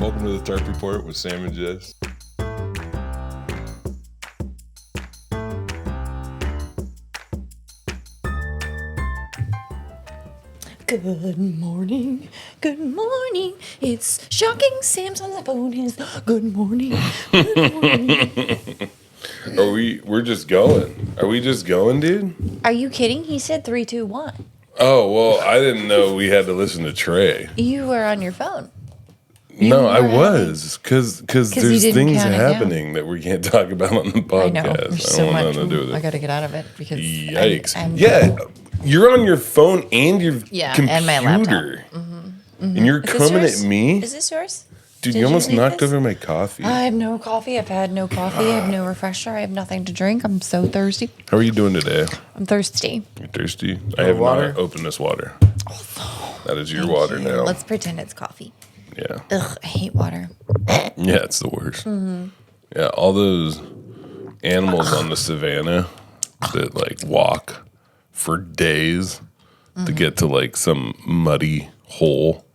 Welcome to the Tarp Report with Sam and Jess. Good morning, good morning. It's shocking. Sam's on the phone. His good morning, good morning. We're just going. Are we just going, dude? Are you kidding? He said 3, 2, 1. Oh, well, I didn't know we had to listen to Trey. You were on your phone. No, I was. Because there's didn't things count it down. happening that we can't talk about on the podcast. I know. There's so don't want much. nothing to do with I it. got to get out of it because Yikes. I'm You're on your phone and your computer. and my laptop. And you're Is this coming yours? at me? Is this yours? Dude, Did you almost leave knocked this? over my coffee. I have no coffee. I've had no coffee. I have no refresher. I have nothing to drink. I'm so thirsty. How are you doing today? I'm thirsty. You thirsty? I have water? not opened this water. That is your water now. Let's pretend it's coffee. Yeah. Ugh, I hate water. Yeah, it's the worst. Mm-hmm. Yeah, all those animals on the savannah that like walk for days to get to like some muddy hole.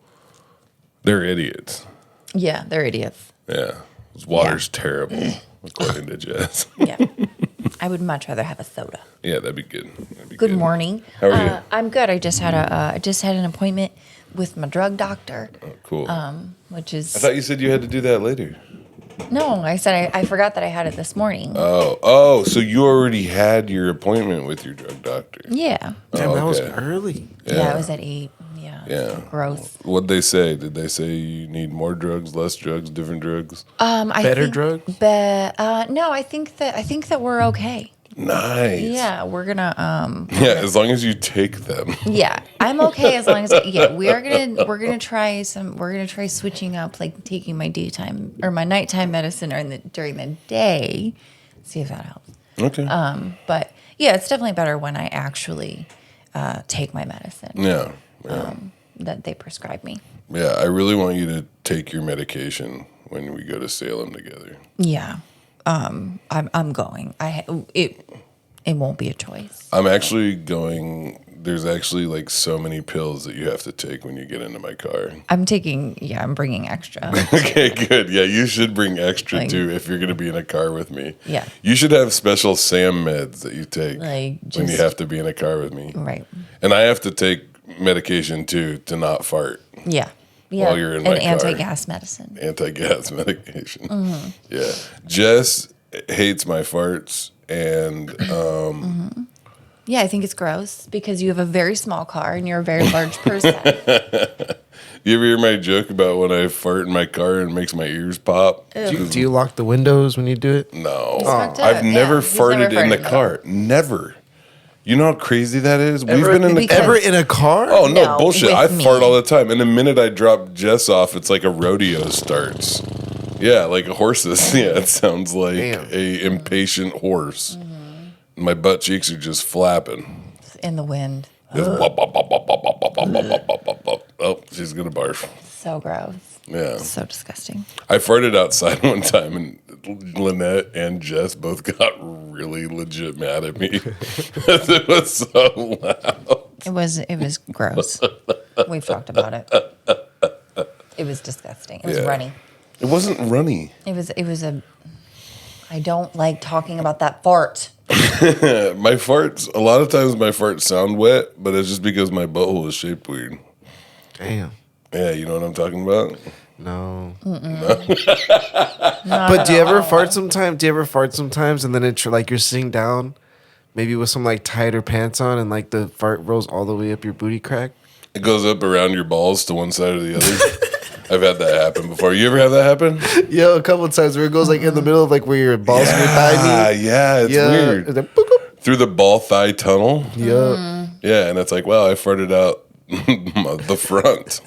They're idiots. Yeah, they're idiots. Yeah. This water's terrible, according to Jess. Yeah. I would much rather have a soda. Yeah, that'd be good. Good morning. How are you? I'm good. I just had an appointment with my drug doctor, Oh, cool. which is I thought you said you had to do that later. no. I said I forgot that I had it this morning. Oh, so you already had your appointment with your drug doctor. Yeah. Damn, that was okay. early. Yeah. It was at 8. Yeah. Yeah. Gross. What'd they say? Did they say you need more drugs, less drugs, different drugs? Better drugs? No, I think that we're okay. Nice. Yeah, we're gonna Yeah, as long as you take them. Yeah, I'm okay as long as we're gonna try switching up, like taking my daytime or my nighttime medicine during the day, see if that helps. Okay. But yeah, it's definitely better when I actually take my medicine Yeah. that they prescribe me. Yeah, I really want you to take your medication when we go to Salem together. Yeah, I'm going. It won't be a choice. I'm actually going. There's actually like so many pills that you have to take when you get into my car. I'm bringing extra. Okay, good. Yeah, you should bring extra Like- too if you're going to be in a car with me. Yeah. You should have special Sam meds that you take Like, when you just- have to be in a car with me. Right. And I have to take medication too to not fart. Yeah. Yeah. While you're in my and car. anti-gas medicine. Anti-gas medication. Mm-hmm. Yeah. Jess hates my farts and Yeah, I think it's gross because you have a very small car and you're a very large person. you ever hear my joke about when I fart in my car and it makes my ears pop? Do you lock the windows when you do it? No. fucked up. I've never Yeah, he's farted never in the farted, no. car. Never. You know how crazy that is? We've Ever- been in the Because- Ever in a car? Oh, no, No, bullshit. with I me. fart all the time. And the minute I drop Jess off, it's like a rodeo starts. Yeah, like a horse's. Yeah, it sounds like Damn. a impatient horse. My butt cheeks are just flapping. In the wind. Just bop, bop, bop, bop, bop, bop, bop, bop, bop, bop, bop, bop. Oh, she's going to barf. So gross. Yeah. So disgusting. I farted outside one time, and Lynette and Jess both got really legit mad at me. It was so loud. It was gross. We've talked about it. It was disgusting. It was Yeah. runny. It wasn't runny. It was a I don't like talking about that fart. My farts, a lot of times my farts sound wet, but it's just because my butthole is shaped weird. Damn. Yeah, you know what I'm talking about? No. But do you ever fart sometimes? Do you ever fart sometimes and then it's like you're sitting down, maybe with some like tighter pants on, and like the fart rolls all the way up your booty crack? It goes up around your balls to one side or the other. I've had that happen before. You ever have that happen? Yeah, a couple of times where it goes like in the middle of like where your balls and your thigh meet. Yeah, it's Yeah. weird. And then, boop, boop. Through the ball thigh tunnel. Yeah. Yeah, and it's like, wow, I farted out the front.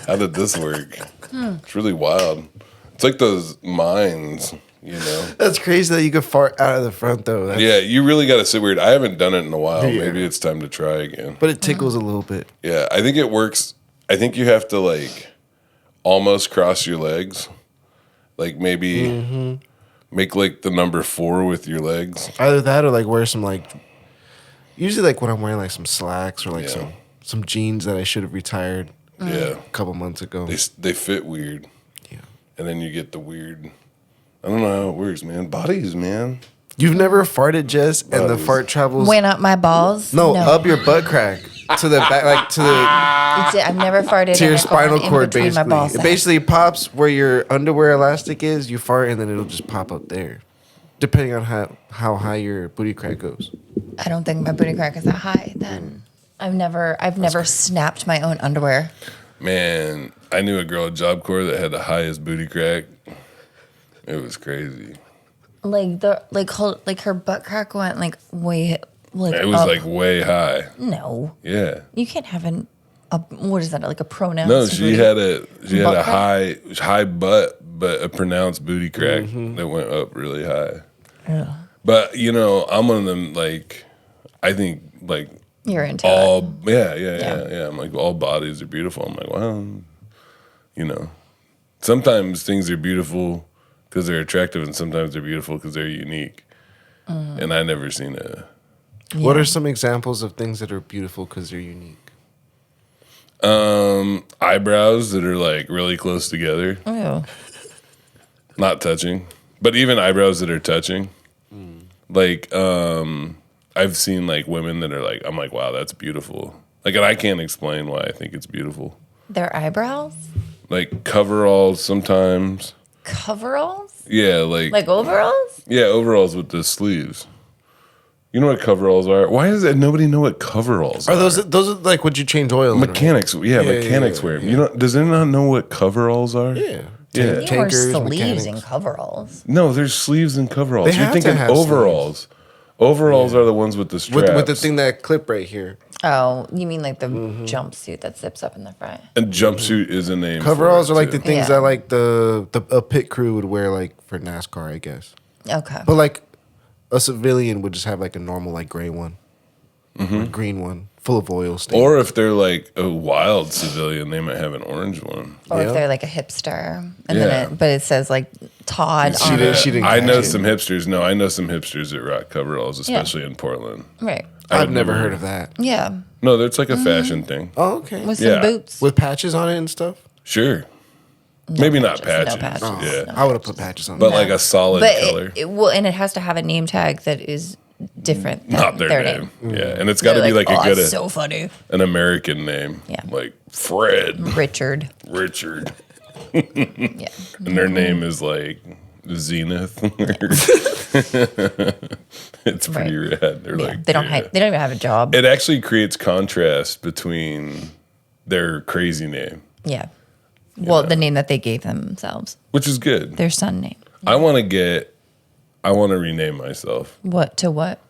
How did this work? It's really wild. It's like those mines, you know? That's crazy that you could fart out of the front though. That's, Yeah, you really got to sit weird. I haven't done it in a while. Yeah. Maybe it's time to try again. But it tickles a little bit. Yeah, I think it works. I think you have to like almost cross your legs. Like maybe make like the number 4 with your legs. Either that or like wear some like, usually like when I'm wearing like some slacks or like Yeah. some jeans that I should have retired Yeah. a couple months ago. They fit weird. Yeah. and then you get the weird. I don't know how it works, man. Bodies, man. You've never farted, Jess, and the fart travels. Went up my balls. No, up your butt crack to the back, like to the I've never farted to your and it spinal gone in cord. between my Basically, ball it sacks. basically pops where your underwear elastic is. You fart, and then it'll just pop up there, depending on how high your booty crack goes. I don't think my booty crack is that high. Then I've never snapped my own underwear. Man, I knew a girl at Job Corps that had the highest booty crack. It was crazy. Like her butt crack went like way like It was up. like way high. No, Yeah. you can't have what is that, like a pronoun? No, she had a Butt high butt, but a pronounced booty crack that went up really high. But I'm one of them. Like, I think like You're into all it. yeah. I'm like, all bodies are beautiful. I'm like, well, sometimes things are beautiful because they're attractive, and sometimes they're beautiful because they're unique. And I never seen a. What are some examples of things that are beautiful because they're unique? Eyebrows that are like really close together, Oh, not touching, but even eyebrows that are touching. Like, I've seen like women that are like, I'm like, wow, that's beautiful. Like, and I can't explain why I think it's beautiful. their eyebrows, Like coveralls sometimes. coveralls, Yeah, like overalls. yeah, overalls with the sleeves. You know what coveralls are? Why does nobody know what coveralls are? Are those are like what you change oil in? Right? Mechanics? Yeah, mechanics wear them. Does anyone know what coveralls are? Yeah. Yeah. You wear Tankers, sleeves mechanics. and coveralls. No, there's sleeves and coveralls. They You're have to thinking have overalls. Overalls are the ones with the straps. With the thing that clip right here. Oh, you mean like the jumpsuit that zips up in the front? And jumpsuit is a name. Coveralls for are it, like the too. things Yeah. that like a pit crew would wear like for NASCAR, I guess. Okay. But like a civilian would just have like a normal like gray one, or green one, full of oil stains. Or if they're like a wild civilian, they might have an orange one. Or Yeah. if they're like a hipster, and Yeah. then but it says like Todd She on did- it. she didn't I know catch it. some hipsters. No, I know some hipsters that rock coveralls, especially in Portland. Right. I've never heard of that. Yeah. No, that's like a fashion thing. Oh, okay. With some Yeah. boots. With patches on it and stuff. Sure. Maybe not patches, patches. no patches. Yeah. No. I would have put patches on. But it. like a solid but color. and it has to have a name tag that is different than Not their name. Mm. Yeah. And it's got to They're be like a good, that's so funny. an American name. Yeah. Like Fred, Richard. Richard. Yeah. And their name is like Zenith. It's pretty rad. They're Yeah. like, They don't yeah. they don't even have a job. It actually creates contrast between their crazy name, Yeah. Well, the name that they gave themselves, which is good. their son name. I want to rename myself What to what?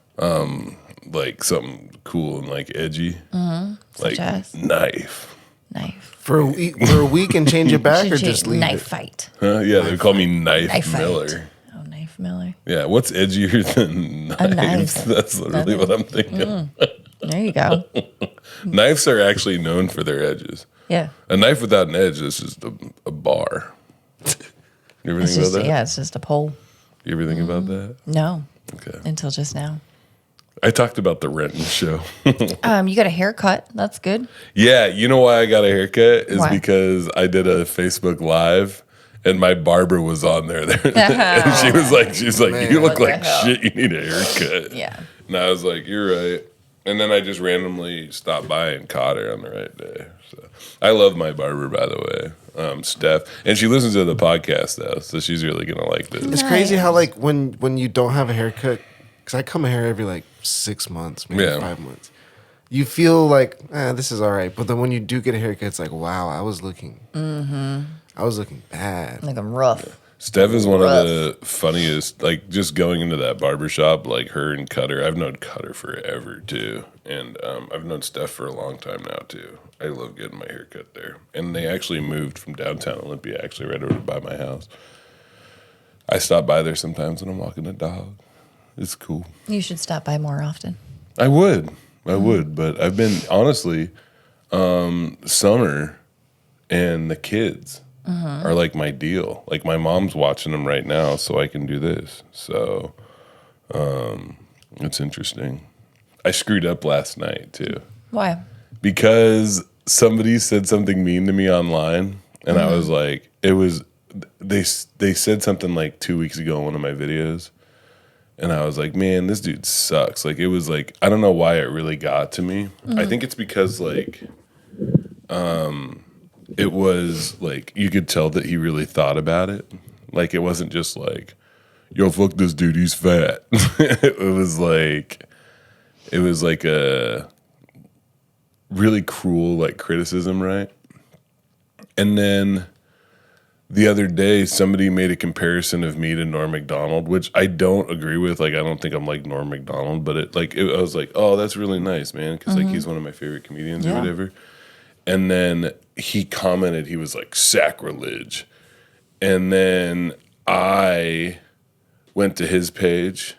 like something cool and like edgy, like Such as? knife. Knife. for a week and change it back, or Should just you- leave knife it. fight. Huh? Yeah, they call me Knife, Knife Miller. fight. Oh, Knife Miller. Yeah, what's edgier than knives? A knife. That's literally what I'm thinking. There you go. Knives are actually known for their edges. Yeah. A knife without an edge is just a bar. You ever It's think just about that? yeah, it's just a pole. You ever think about that? No. Okay. Until just now. I talked about the Renton show. You got a haircut. That's good. Yeah, you know why I got a haircut is Why? because I did a Facebook Live and my barber was on there. And she's like, Man. you look What the like hell? shit. You need a haircut. Yeah. And I was like, you're right. And then I just randomly stopped by and caught her on the right day. So I love my barber, by the way, Steph, and she listens to the podcast though, so she's really gonna like this. It's crazy how like when you don't have a haircut, because I come here every like 6 months, maybe Yeah. 5 months. You feel like this is all right, but then when you do get a haircut, it's like wow, I was looking bad. Like I'm rough. Steph is one of the funniest, like just going into that barbershop, like her and Cutter. I've known Cutter forever too. And I've known Steph for a long time now too. I love getting my hair cut there. And they actually moved from downtown Olympia, actually right over by my house. I stop by there sometimes when I'm walking the dog. It's cool. You should stop by more often. I would. But I've been, honestly, summer and the kids are like my deal. Like my mom's watching them right now, so I can do this. So it's interesting. I screwed up last night too Why? because somebody said something mean to me online, and I was like, it was they said something like 2 weeks ago in one of my videos, and I was like, man, this dude sucks. Like, it was like, I don't know why it really got to me. I think it's because like, it was like you could tell that he really thought about it. Like, it wasn't just like, yo, fuck this dude, he's fat. It was like a really cruel like criticism, right? And then the other day, somebody made a comparison of me to Norm Macdonald, which I don't agree with. Like, I don't think I'm like Norm Macdonald, but I was like, oh, that's really nice, man, because like he's one of my favorite comedians or whatever. And then he commented, he was like, sacrilege. And then I went to his page,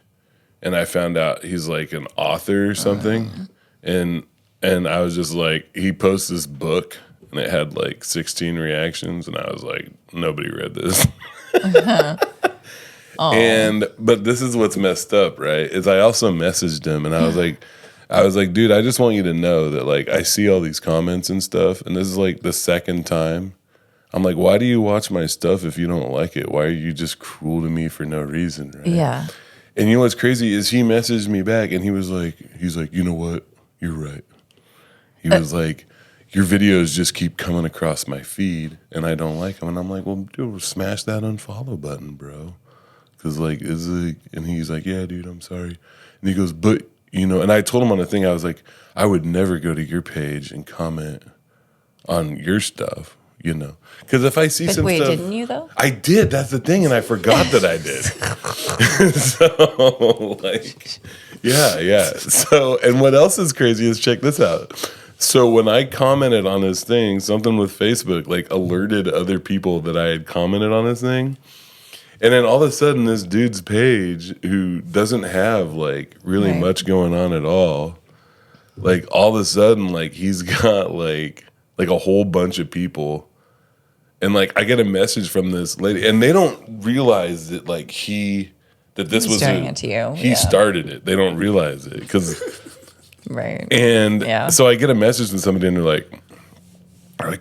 and I found out he's like an author or something, and I was just like, he posts this book. And it had like 16 reactions, and I was like, nobody read this. But this is what's messed up, right? Is I also messaged him, and I was like, dude, I just want you to know that like I see all these comments and stuff, and this is like the second time. I'm like, why do you watch my stuff if you don't like it? Why are you just cruel to me for no reason, right? Yeah. And you know what's crazy is he messaged me back, and he's like, you know what? You're right. He was like, your videos just keep coming across my feed, and I don't like them. And I'm like, well, dude, smash that unfollow button, bro. Because, like, and he's like, yeah, dude, I'm sorry. And he goes, but, you know, and I told him on the thing, I was like, I would never go to your page and comment on your stuff, you know. Because if I see some wait, stuff. didn't you, though? I did. That's the thing, and I forgot that I did. So, like, yeah. So, and what else is crazy is, check this out. So when I commented on his thing, something with Facebook like alerted other people that I had commented on his thing. And then all of a sudden this dude's page, who doesn't have like really much going on at all, like all of a sudden like he's got like a whole bunch of people. And like I get a message from this lady, and they don't realize that like that this was doing it to you. He started it. They don't realize it because Right. And so I get a message from somebody, and they're like,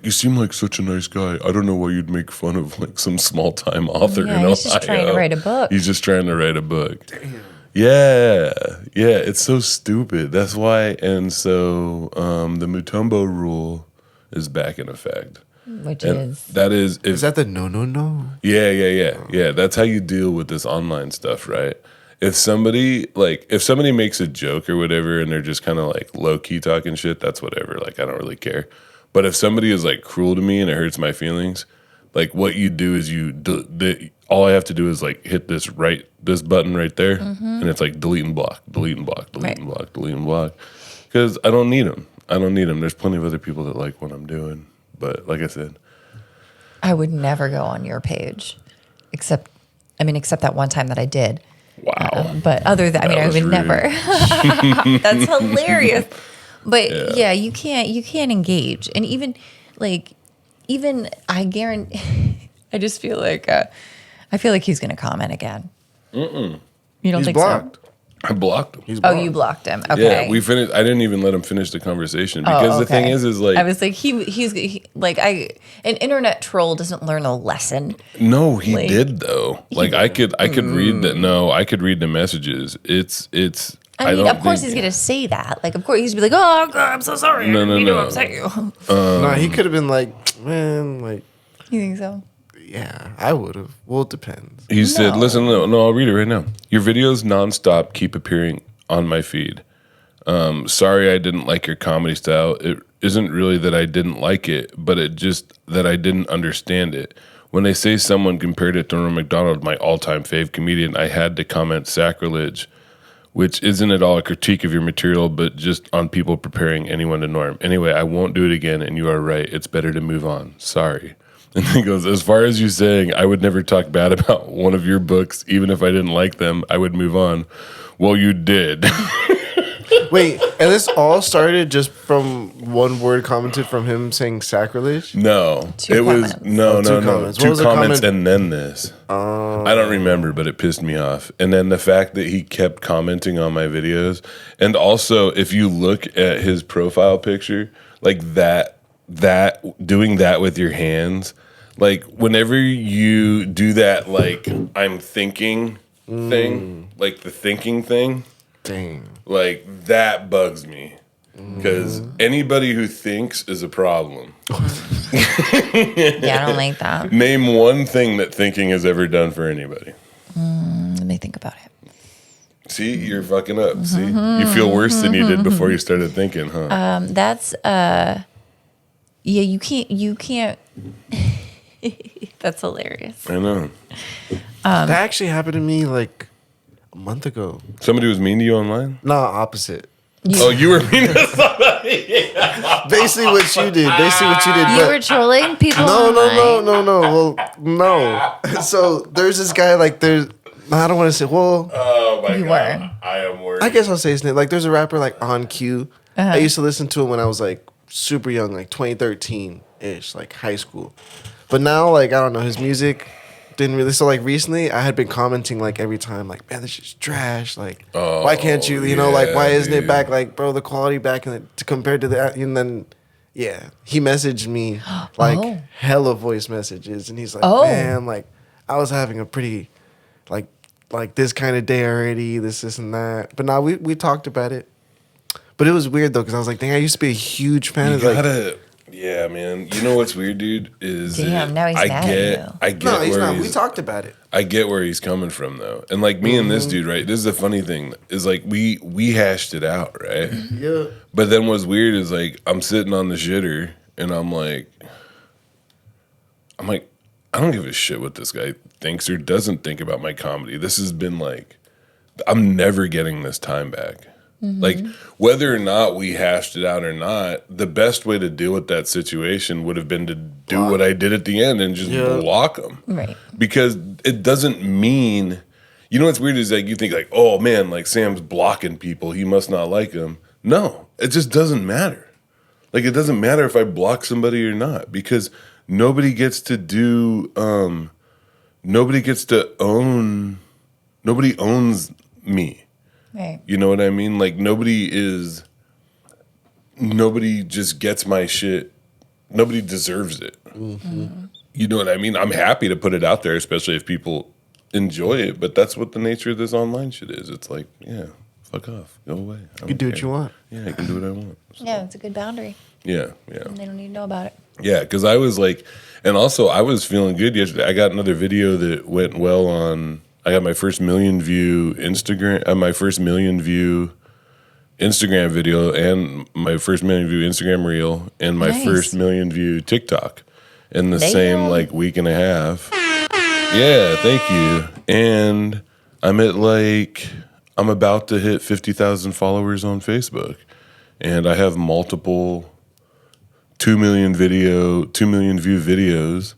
you seem like such a nice guy. I don't know why you'd make fun of like some small time author in Ohio. He's just trying to write a book. He's just trying to write a book. Damn. Yeah. It's so stupid. That's why. And so the Mutombo rule is back in effect. Which And is that is that the no? Yeah. That's how you deal with this online stuff, right? If somebody makes a joke or whatever, and they're just kind of like low key talking shit, that's whatever. Like, I don't really care. But if somebody is like cruel to me and it hurts my feelings, like what you do is all I have to do is like hit this button right there, and it's like delete and block, delete and block, delete and block, delete and block, because I don't need them. There's plenty of other people that like what I'm doing. But like I said, I would never go on your page, except that one time that I did. wow. But other than, I would rude. never. That's hilarious. But yeah, you can't engage, and even I guarantee. I just feel like he's going to comment again. You don't He's think blocked. so? I blocked him. He's Oh, blocked. you blocked him. Okay. Yeah, we finished. I didn't even let him finish the conversation because the thing is like I was like an internet troll doesn't learn a lesson. no, he did though. Like I could read that. No, I could read the messages. It's. I mean, of course he's gonna say that. Like, of course he's gonna be like, "Oh God, I'm so sorry. No, I didn't mean no. to upset you." No, he could have been like, man, like, You think so? yeah, I would have. Well, it depends. He said, listen, no, I'll read it right now. Your videos nonstop keep appearing on my feed. Sorry I didn't like your comedy style. It isn't really that I didn't like it, but it just that I didn't understand it. When they say someone compared it to Norm Macdonald, my all-time fave comedian, I had to comment sacrilege, which isn't at all a critique of your material, but just on people preparing anyone to Norm. Anyway, I won't do it again, and you are right. It's better to move on. Sorry. And he goes, as far as you saying, I would never talk bad about one of your books, even if I didn't like them, I would move on. Well, you did. Wait, and this all started just from one word commented from him saying sacrilege? No. Two it was comments. no. Two comments. What Two was the comments comment? and then this. I don't remember, but it pissed me off. And then the fact that he kept commenting on my videos, and also if you look at his profile picture, like that doing that with your hands, Like whenever you do that, like I'm thinking thing, like the thinking thing, Dang. like that bugs me. Because anybody who thinks is a problem. Yeah, I don't like that. Name one thing that thinking has ever done for anybody. Let me think about it. See, you're fucking up. See, you feel worse than you did before you started thinking, huh? That's yeah, you can't. That's hilarious. I know. That actually happened to me like a month ago. Somebody was mean to you online? No, opposite. Oh, you were mean to somebody? Basically what you did. You but were trolling people. no. online? Well, no. So there's this guy like I don't want to say. Well, Oh my You god, were. I am worried. I guess I'll say his name. Like there's a rapper like On Q. I used to listen to him when I was like super young, like 2013 ish, like high school. But now, like I don't know, his music didn't really. So like recently, I had been commenting like every time, like man, this shit's trash. Like why can't you, you know, like why isn't it back? Like bro, the quality back in it compared to that, and then. Yeah, he messaged me like hella voice messages, and he's like, "Man, like I was having a pretty like this kind of day already, this and that." But now we talked about it, but it was weird though because I was like, "Dang, I used to be a huge fan You of like." gotta, yeah, man. You know what's weird, dude? Is Damn, now he's mad at you. I get No, he's where not. We talked about it. I get where he's coming from though, and like me and this dude, right? This is the funny thing is like we hashed it out, right? Yeah. But then what's weird is like I'm sitting on the shitter and I'm like, I don't give a shit what this guy thinks or doesn't think about my comedy. This has been like, I'm never getting this time back. Like whether or not we hashed it out or not, the best way to deal with that situation would have been to do what I did at the end and just block him. Right. Because it doesn't mean, you know what's weird is like you think like, oh man, like Sam's blocking people, he must not like them. No, it just doesn't matter. Like it doesn't matter if I block somebody or not because nobody gets to nobody owns me. Right. You know what I mean? Like nobody just gets my shit. Nobody deserves it. You know what I mean? I'm happy to put it out there, especially if people enjoy it, but that's what the nature of this online shit is. It's like, yeah, fuck off. Go away. You can do what you want. Yeah, I can do what I want. So, Yeah, it's a good boundary. yeah. And they don't need to know about it. Yeah, because I was like, and also I was feeling good yesterday. I got another video that went well on. I got my first million view Instagram video, and my first million view Instagram reel, and my Nice. first million view TikTok in the Damn. same like week and a half. Yeah, thank you. And I'm about to hit 50,000 followers on Facebook, and I have multiple 2 million view videos,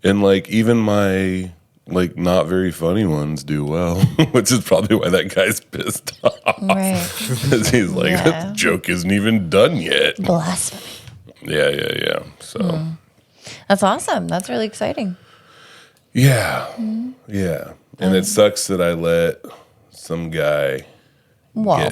and like even my like not very funny ones do well, which is probably why that guy's pissed off. Right. 'Cause he's like, Yeah. that joke isn't even done yet. Blasphemy. Yeah. So That's awesome. That's really exciting. yeah. And it sucks that I let some guy Well,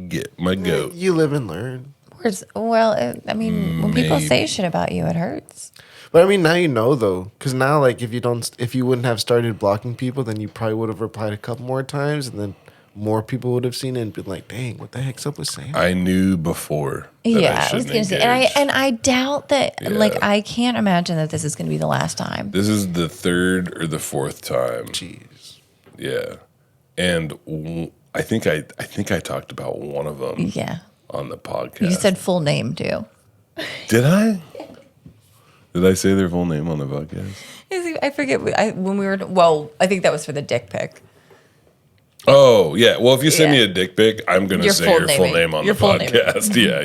get my goat. You live and learn. I mean, when people say shit about you, it hurts. But I mean, now you know though, because now like if you wouldn't have started blocking people, then you probably would have replied a couple more times, and then more people would have seen it and been like, "Dang, what the heck's up with Sam?" I knew before. That Yeah, I was gonna say, and I doubt that. Yeah. Like, I can't imagine that this is gonna be the last time. This is the third or the fourth time. Jeez. Yeah, and I think I talked about one of them Yeah, on the podcast. you said full name too. Did I? Did I say their full name on the podcast? I forget when we were. Well, I think that was for the dick pic. Oh yeah. Well, if you send Yeah. me a dick pic, I'm gonna Your say full your full name. name on Your the full name. podcast. Yeah.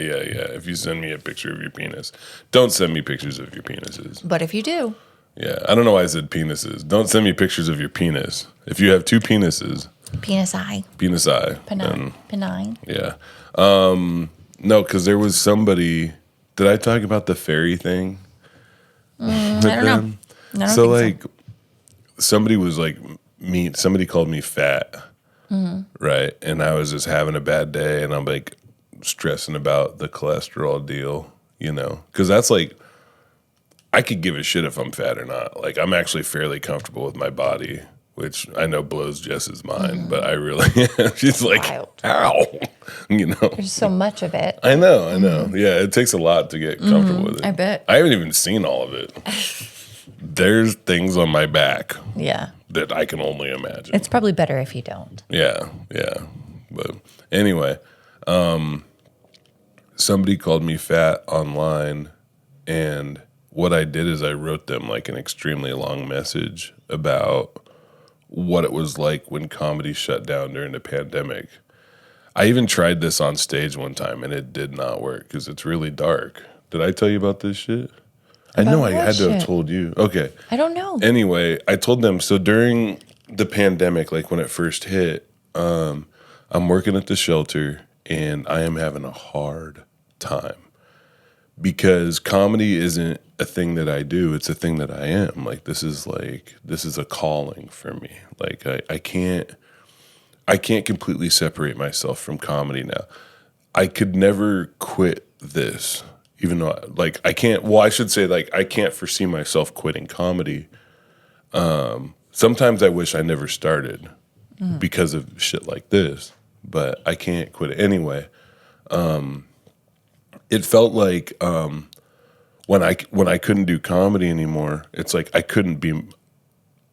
If you send me a picture of your penis, don't send me pictures of your penises. But if you do, Yeah, I don't know why I said penises. Don't send me pictures of your penis. If you have two penises, penis eye, penis eye. penine, then penine. yeah. No, because there was somebody. Did I talk about the fairy thing? I don't know. I don't So think like, somebody was like somebody called me fat, right? And I was just having a bad day, and I'm like stressing about the cholesterol deal, you know, because that's like I could give a shit if I'm fat or not. Like, I'm actually fairly comfortable with my body, which I know blows Jess's mind, but I really am. She's like, Wild. ow, you know. There's so much of it. I know. Yeah, it takes a lot to get comfortable with it. I bet. I haven't even seen all of it. There's things on my back Yeah. that I can only imagine. It's probably better if you don't. Yeah. But anyway, somebody called me fat online, and what I did is I wrote them like an extremely long message about what it was like when comedy shut down during the pandemic. I even tried this on stage one time, and it did not work because it's really dark. Did I tell you about this shit? I know I had to have told you. Okay. I don't know. Anyway, I told them, so during the pandemic, like when it first hit, I'm working at the shelter, and I am having a hard time because comedy isn't a thing that I do. It's a thing that I am. This is a calling for me. Like I can't completely separate myself from comedy now. I could never quit this, even though I can't, well, I should say I can't foresee myself quitting comedy. Sometimes I wish I never started because of shit like this, but I can't quit it anyway. It felt like when I couldn't do comedy anymore, it's like I couldn't be.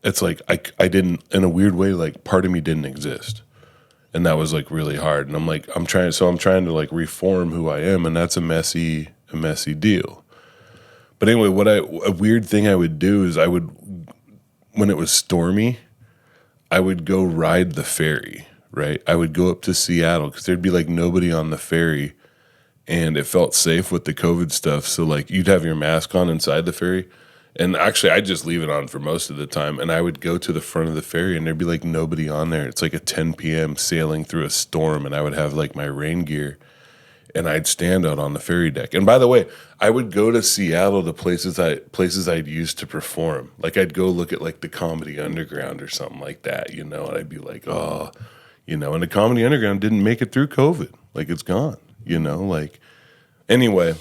It's like I didn't, in a weird way, like part of me didn't exist, and that was like really hard. And I'm trying to like reform who I am, and that's a messy deal. But anyway, a weird thing I would do is when it was stormy, I would go ride the ferry. Right, I would go up to Seattle because there'd be like nobody on the ferry. And it felt safe with the COVID stuff. So like you'd have your mask on inside the ferry. And actually I'd just leave it on for most of the time. And I would go to the front of the ferry and there'd be like nobody on there. It's like a 10 p.m. sailing through a storm. And I would have like my rain gear and I'd stand out on the ferry deck. And by the way, I would go to Seattle to places I'd used to perform. Like I'd go look at like the Comedy Underground or something like that, you know, and I'd be like, oh, you know, and the Comedy Underground didn't make it through COVID. Like it's gone. You know, like, anyway,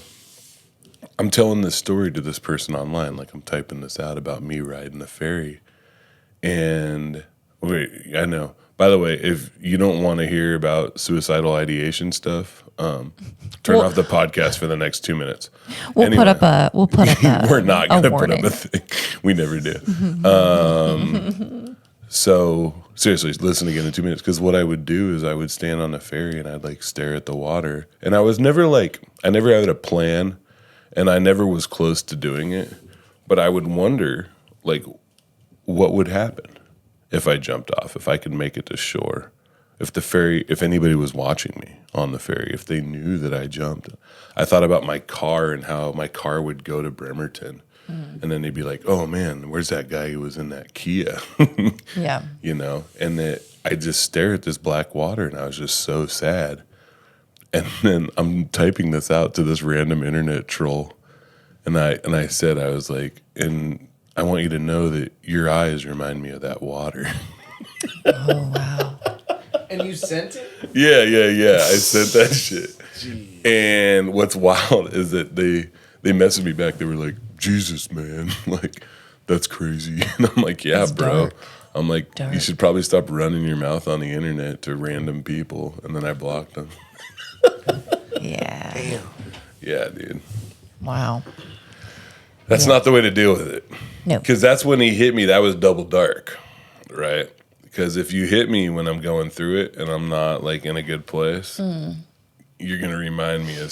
I'm telling this story to this person online. Like, I'm typing this out about me riding the ferry. And, wait, I know. By the way, if you don't want to hear about suicidal ideation stuff, turn off the podcast for the next 2 minutes. We'll put up a. We're not going to put warning. up a thing. We never do. So seriously, listen again in 2 minutes. Because what I would do is I would stand on the ferry and I'd like stare at the water. And I never had a plan, and I never was close to doing it. But I would wonder, like, what would happen if I jumped off, if I could make it to shore, if anybody was watching me on the ferry, if they knew that I jumped. I thought about my car and how my car would go to Bremerton. And then they'd be like, oh man, where's that guy who was in that Kia? Yeah. You know, and that I just stare at this black water and I was just so sad. And then I'm typing this out to this random internet troll. And I said, I was like, and I want you to know that your eyes remind me of that water. Oh, wow. And you sent it? Yeah. I sent that shit. Jeez. And what's wild is that they messaged me back. They were like, Jesus, man, like, that's crazy. And I'm like, yeah, That's bro. dark. I'm like, Dark. You should probably stop running your mouth on the internet to random people. And then I blocked them. Yeah. Damn. Yeah, dude. Wow. That's not the way to deal with it. No. Because that's when he hit me. That was double dark, right? Because if you hit me when I'm going through it and I'm not, like, in a good place, you're going to remind me of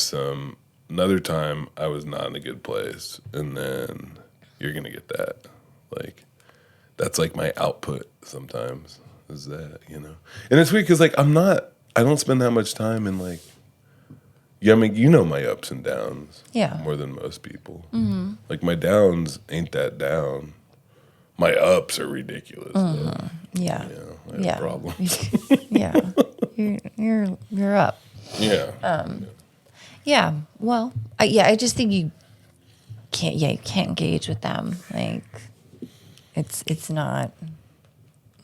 another time I was not in a good place, and then you're gonna get that. Like, that's like my output sometimes is that, you know. And it's weird because like I don't spend that much time in like, yeah, I mean, you know my ups and downs, Yeah. more than most people. Mm-hmm. Like my downs ain't that down. My ups are ridiculous. Though. Yeah. You know, I have problems. Yeah. You're up. Yeah. Yeah. Well, I just think you can't engage with them. Like, it's not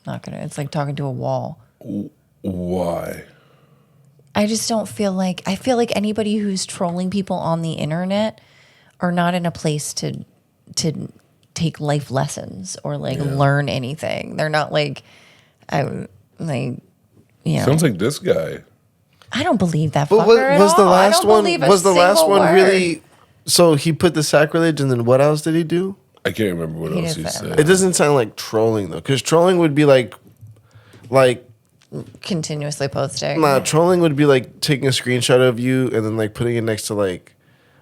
gonna. It's like talking to a wall. Why? I just don't feel like. I feel like anybody who's trolling people on the internet are not in a place to to take life lessons or like learn anything. They're not like, Sounds like this guy. I don't believe that. But fucker was at the all. last one? Was the last one word. really? So he put the sacrilege, and then what else did he do? I can't remember what else he said. It doesn't sound like trolling though, because trolling would be like continuously posting? Nah, trolling would be like taking a screenshot of you and then like putting it next to like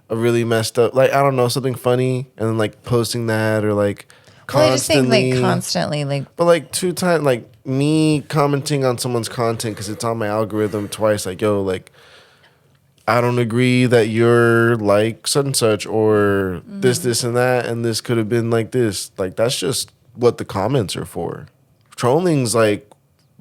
a really messed up, like I don't know, something funny, and then like posting that or like Well, I just think constantly. like constantly, like But like 2 times, like me commenting on someone's content because it's on my algorithm twice, like yo, like I don't agree that you're like such and such or this and that, and this could have been like this. Like that's just what the comments are for. Trolling's like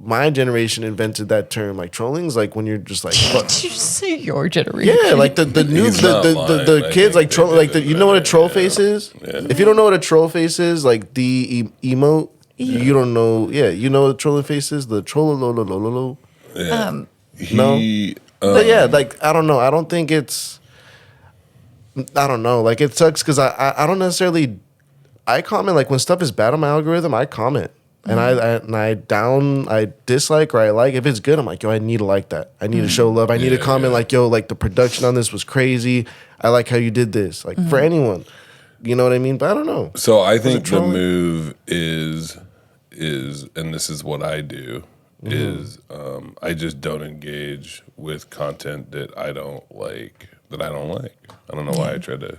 my generation invented that term. Like trolling's like when you're just like fuck. did you just say your generation? Yeah, like the new He's not lying. the I kids think like troll they like did you know what a invent troll it, face is? Yeah. If you don't know what a troll face is, like the emote, you don't know. Yeah, you know what a trolling face is? The troll. Yeah. No. But yeah, like I don't know. I don't think it's. I don't know. Like it sucks because I don't necessarily. I comment like when stuff is bad on my algorithm. I comment and I dislike or I like. If it's good, I'm like yo, I need to like that. I need to show love. I need to comment like yo, like the production on this was crazy. I like how you did this. Like for anyone, you know what I mean. But I don't know. So I think the trolling? move is, and this is what I do, is I just don't engage with content that I don't like. I don't know why I try to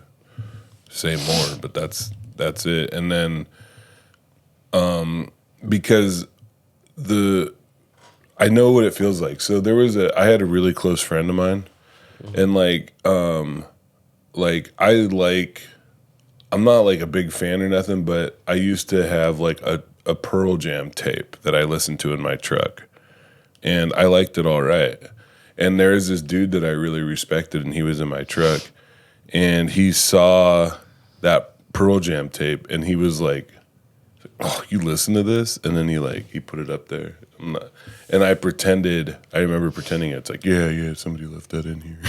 say more, but that's it. And then, because I know what it feels like. So I had a really close friend of mine, and I'm not like a big fan or nothing, but I used to have like a Pearl Jam tape that I listened to in my truck, and I liked it all right. And there was this dude that I really respected, and he was in my truck, and he saw that Pearl Jam tape, and he was like, "Oh, you listen to this?" And then he put it up there. And I remember pretending it's like, yeah, somebody left that in here.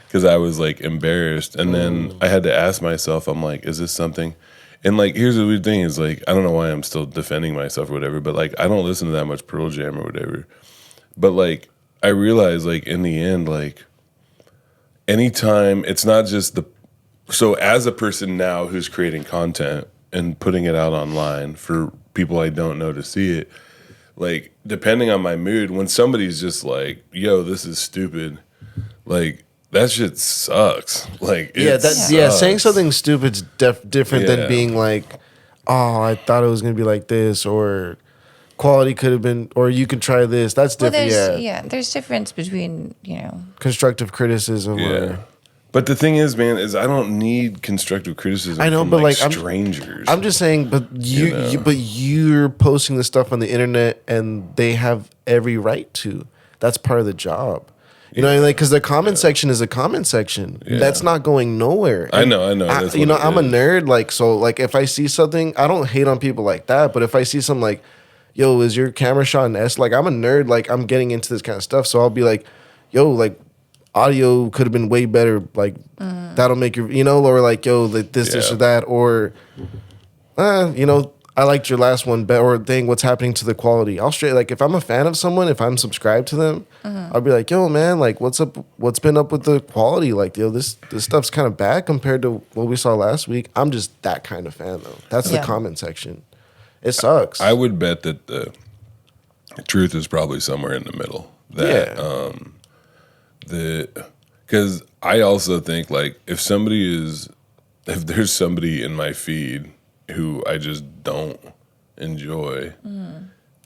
Because I was like embarrassed. And then I had to ask myself, I'm like, is this something? And like, here's the weird thing is like, I don't know why I'm still defending myself or whatever, but like, I don't listen to that much Pearl Jam or whatever. But like, I realized like in the end, like anytime it's not just so as a person now who's creating content and putting it out online for people I don't know to see it, like depending on my mood, when somebody's just like, yo, this is stupid, like that shit sucks. Like saying something stupid's different than being like, oh, I thought it was gonna be like this, or quality could have been, or you can try this. That's different. There's difference between constructive criticism. Yeah. But the thing is, man, I don't need constructive criticism. I know, from, but like strangers. I'm just saying, but you're posting this stuff on the internet, and they have every right to. That's part of the job. You know, like because the comment section is a comment section. Yeah. That's not going nowhere. I know. I'm a nerd. Like so, like if I see something, I don't hate on people like that. But if I see something like, yo, is your camera shot in S? Like I'm a nerd. Like I'm getting into this kind of stuff, so I'll be like, yo, like. Audio could have been way better, like that'll make your, or like, yo, like this or that, or, I liked your last one better, or thing, what's happening to the quality? I'll straight, like, if I'm a fan of someone, if I'm subscribed to them, I'll be like, yo, man, like, what's up, what's been up with the quality? Like, yo, this stuff's kind of bad compared to what we saw last week. I'm just that kind of fan, though. That's the comment section. It sucks. I would bet that the truth is probably somewhere in the middle. Because I also think like if there's somebody in my feed who I just don't enjoy,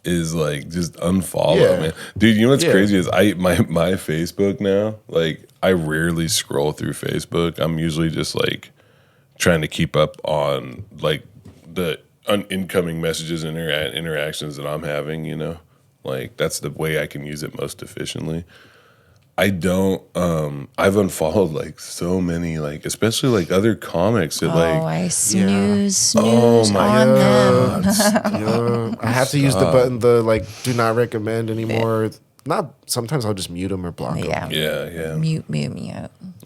is like just unfollow, man. Dude, you know what's crazy is my Facebook now, like I rarely scroll through Facebook. I'm usually just like trying to keep up on like the incoming messages and interactions that I'm having, like that's the way I can use it most efficiently. I don't. I've unfollowed like so many, like especially like other comics that I snooze on them. I have to use the button, the like do not recommend anymore. Not sometimes I'll just mute them or block them. Yeah. Mute.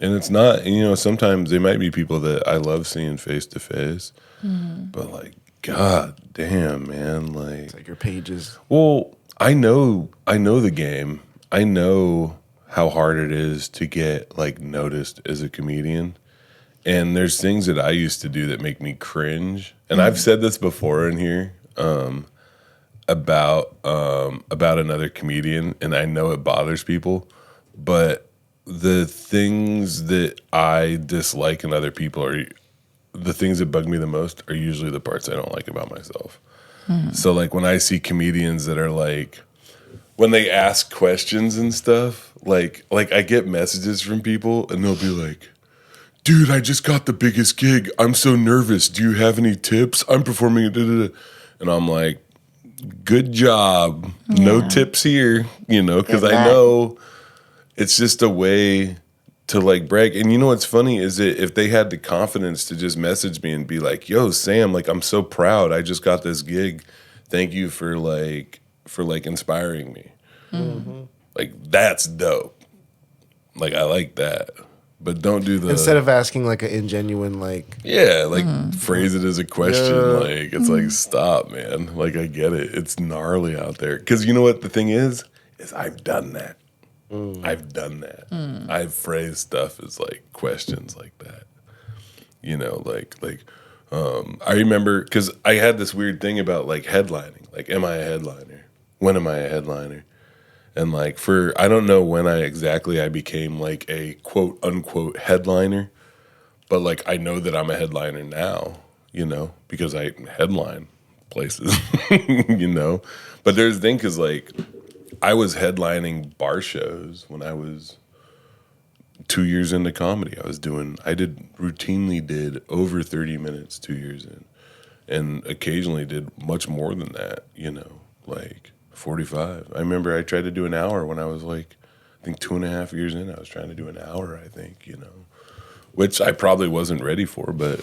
And it's not, sometimes they might be people that I love seeing face to face, but like, God damn, man, like, It's like your pages. well, I know the game. I know how hard it is to get like noticed as a comedian. And there's things that I used to do that make me cringe. And I've said this before in here about another comedian, and I know it bothers people, but the things that I dislike in other people are the things that bug me the most are usually the parts I don't like about myself. So like when I see comedians that are like, when they ask questions and stuff, like I get messages from people and they'll be like, dude, I just got the biggest gig. I'm so nervous. Do you have any tips? I'm performing. And I'm like, good job. No tips here, because I know it's just a way to like brag. And you know what's funny is that if they had the confidence to just message me and be like, yo, Sam, like, I'm so proud. I just got this gig. Thank you for inspiring me. Like, that's dope. Like, I like that. But don't do the... Instead of asking like an ingenuine like... Yeah, like phrase it as a question. Like, it's like, stop, man. Like, I get it. It's gnarly out there. Because you know what the thing is I've done that. I've done that. I've phrased stuff as like questions like that. I remember because I had this weird thing about like headlining. Like, am I a headliner? When am I a headliner? And like I don't know when I became like a quote unquote headliner, but like I know that I'm a headliner now, because I headline places, But there's the thing, because like I was headlining bar shows when I was 2 years into comedy. I routinely did over 30 minutes 2 years in, and occasionally did much more than that, like 45. I remember I tried to do an hour when I was like, I think 2.5 years in. I was trying to do an hour, I think, which I probably wasn't ready for, but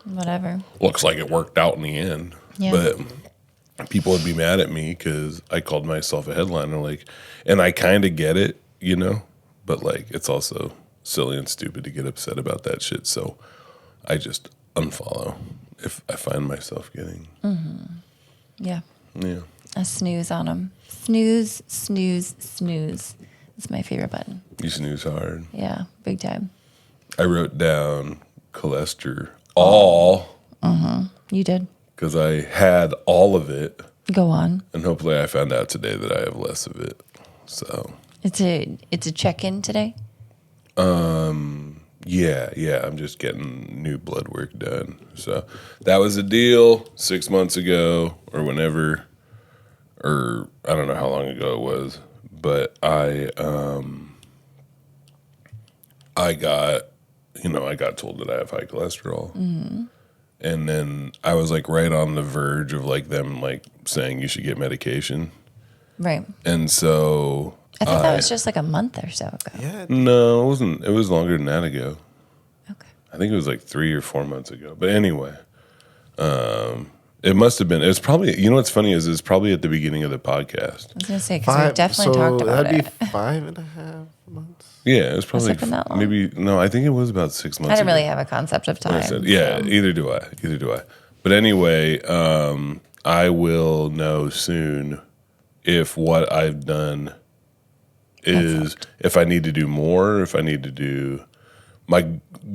whatever. Looks like it worked out in the end. Yeah. But people would be mad at me because I called myself a headliner, like, and I kind of get it, but like it's also silly and stupid to get upset about that shit. So I just unfollow if I find myself getting. Yeah. Yeah. A snooze on them. Snooze, snooze, snooze. It's my favorite button. You snooze hard. Yeah, big time. I wrote down cholesterol. You did. Because I had all of it. Go on. And hopefully I found out today that I have less of it. So it's a check-in today? Yeah. I'm just getting new blood work done. So that was a deal 6 months ago or whenever, or I don't know how long ago it was, but I got told that I have high cholesterol. And then I was like right on the verge of like them like saying you should get medication. Right. And so I thought that was just like a month or so ago. Yeah. No, it wasn't. It was longer than that ago. Okay. I think it was like 3 or 4 months ago. But anyway, it must have been. It was probably. What's funny is it's probably at the beginning of the podcast. I was gonna say because we definitely talked about that'd it. be 5.5 months. Yeah, it was probably it been that long? maybe. No, I think it was about 6 months. I didn't ago. really have a concept of time. Yeah, so. either do I. But anyway, I will know soon if what I've done is if I need to do more, if I need to do. My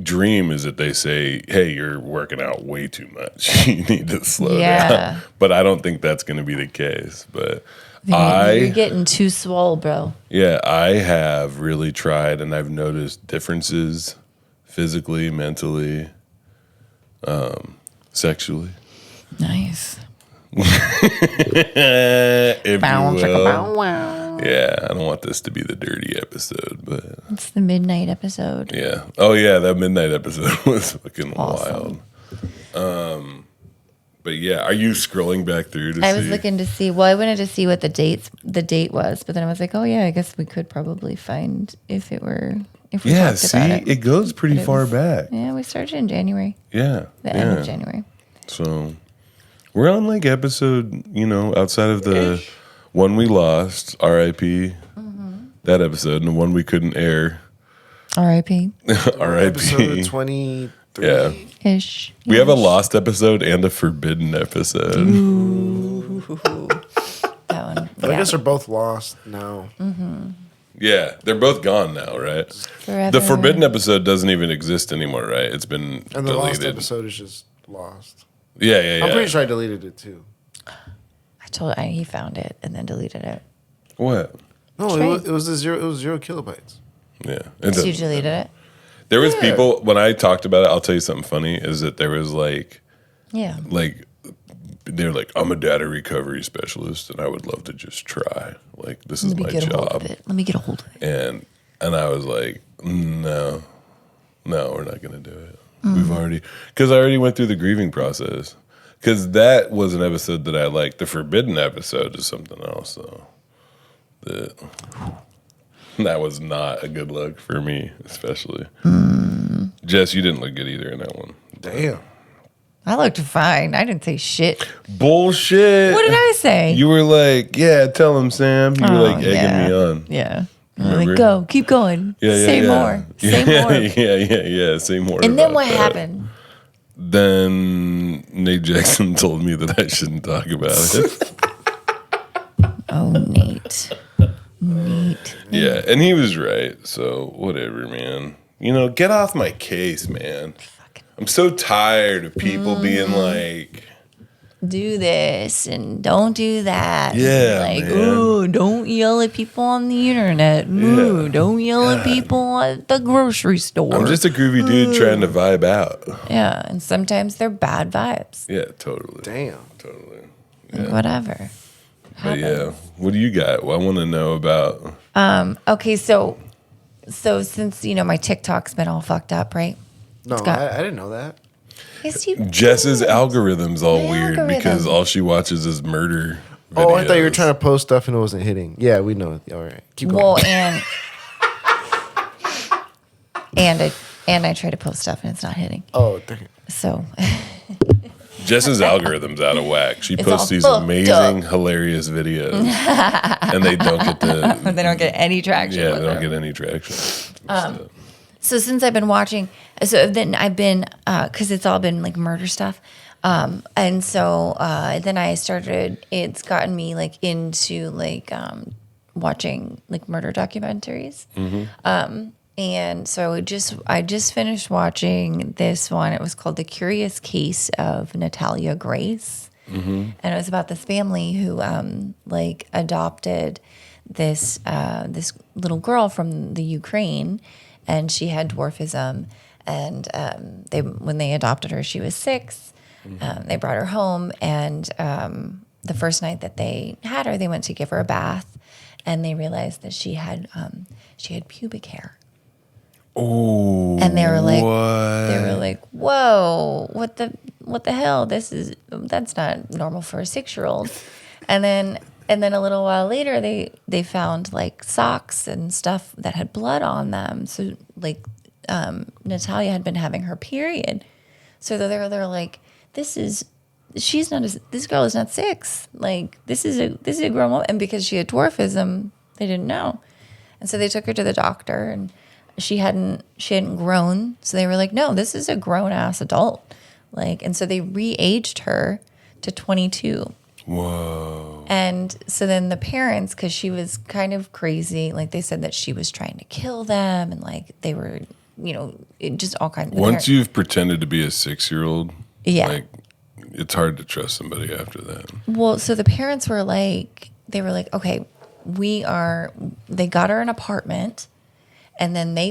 dream is that they say, "Hey, you're working out way too much. You need to slow down." But I don't think that's going to be the case. But You're getting too swole, bro. Yeah, I have really tried, and I've noticed differences physically, mentally, sexually. Nice. If you will. Yeah, I don't want this to be the dirty episode, but it's the midnight episode. Yeah. Oh yeah, that midnight episode was fucking wild. But yeah, are you scrolling back through to see? I was looking to see. Well, I wanted to see what the date was, but then I was like, oh yeah, I guess we could probably find if we talked about it. It goes pretty far back. Yeah, we started in January. Yeah. The end of January. So we're on like episode, outside of the one we lost, RIP, that episode, and the one we couldn't air. R.I.P. Episode R.I.P. 23. Yeah. Ish. We have a lost episode and a forbidden episode. That one. I guess they're both lost now. Yeah, they're both gone now, right? Forever. The forbidden episode doesn't even exist anymore, right? It's been And the deleted. lost episode is just lost. Yeah. I'm pretty sure I deleted it too. He found it and then deleted it. What? No, Trey. it was 0 kilobytes. Yeah. So you deleted it? There was people, when I talked about it, I'll tell you something funny, is that there was Yeah. they're like, I'm a data recovery specialist and I would love to just try. Like, this is Let me my get a hold job. of it. Let me get a hold of it. And I was like, no, we're not going to do it. We've already, because I already went through the grieving process. Because that was an episode that I liked. The forbidden episode is something else, though. That was not a good look for me, especially. Jess, you didn't look good either in that one. Damn. I looked fine. I didn't say shit. Bullshit. What did I say? You were like, yeah, tell him, Sam. You were like egging me on. Yeah. Remember? Like, go, keep going. Say more. Say more. Yeah. Say more. And then about what that. happened? Then Nate Jackson told me that I shouldn't talk about it. Oh, Nate. Yeah, and he was right. So whatever, man. Get off my case, man. I'm so tired of people being like, do this and don't do that. Yeah, Like, man. ooh, don't yell at people on the internet. Ooh, Yeah. don't yell at people at the grocery store. I'm just a groovy dude trying to vibe out. Yeah, and sometimes they're bad vibes. Yeah, totally. Damn. Totally. Whatever. But yeah, what do you got? Well, I want to know about. Okay, so since my TikTok's been all fucked up, right? No, got- I didn't know that. Yes, you Jess's did. algorithm's all My weird algorithm. because all she watches is murder videos. Oh, I thought you were trying to post stuff and it wasn't hitting. Yeah, we know. All right. Keep going. Well, and I try to post stuff and it's not hitting. Oh, dang. So Jess's algorithm's out of whack. She posts all these fucked amazing, hilarious videos, and they don't get the. they don't get any traction. Yeah, with they don't her. get any traction. So since I've been watching, then I've been because it's all been like murder stuff, and so then I started. It's gotten me like into like watching like murder documentaries, and so I just finished watching this one. It was called "The Curious Case of Natalia Grace," and it was about this family who like adopted this this little girl from the Ukraine. And she had dwarfism, and when they adopted her, she was 6. They brought her home, and the first night that they had her, they went to give her a bath, and they realized that she had pubic hair. Oh, And they were like, what? "Whoa, what the hell? That's not normal for a 6-year-old." And then a little while later, they found like socks and stuff that had blood on them. So like Natalia had been having her period. So they're like, this girl is not 6. Like this is a grown woman. And because she had dwarfism, they didn't know. And so they took her to the doctor, and she hadn't grown. So they were like, no, this is a grown ass adult. Like, and so they re-aged her to 22. Whoa. And so then the parents, because she was kind of crazy, like they said that she was trying to kill them, and like they were, just all kinds of. Once you've pretended to be a 6-year-old, Yeah. like it's hard to trust somebody after that. Well, so the parents were like, okay, they got her an apartment, and then they